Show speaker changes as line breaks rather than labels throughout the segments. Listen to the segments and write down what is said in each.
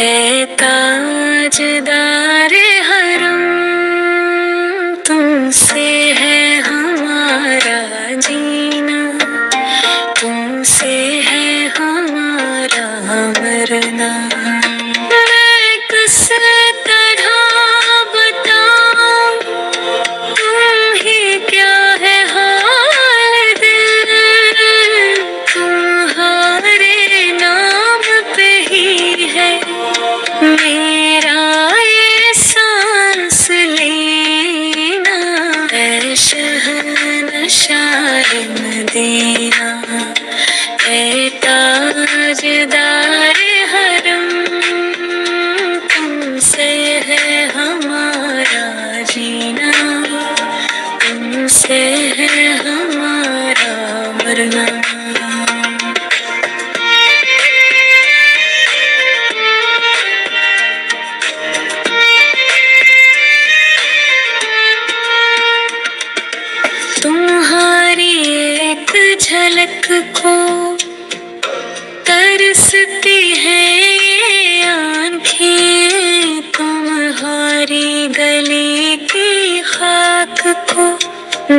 है ताजदार हरम, तुमसे है हमारा जीना, तुमसे है हमारा मरना। मैं किस तरह बताऊं, तुम ही क्या है हाल दिल, तुम्हारे नाम पे ही है मेरा ये सांस लेना। ऐ शहंशाह मदीना, ऐ ताजदार हरम, तुमसे है हमारा जीना, तुमसे है हमारा मरना। तुम्हारी एक झलक को तरसती है ये आँखें, तुम्हारी गली की खाक को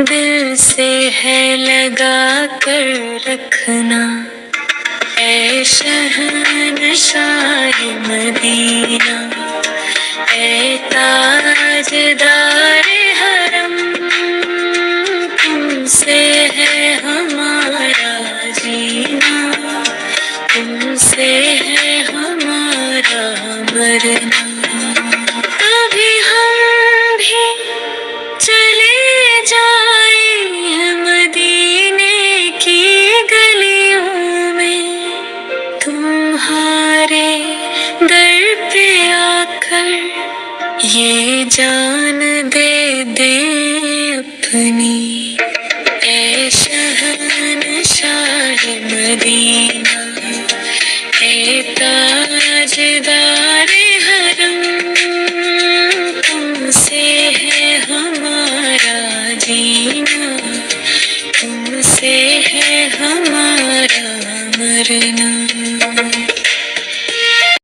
दिल से है लगा कर रखना। ऐ शहंशाह मदीना, ऐ ताजदार हरम, तुमसे है हमारा जीना, तुमसे है हमारा मरना। कभी हम भी चले जाए मदीने की गलियों में, तुम्हारे दर पे आकर ये जान दे दे अपनी। ऐ शहंशाह मदीना, ऐ ताजदार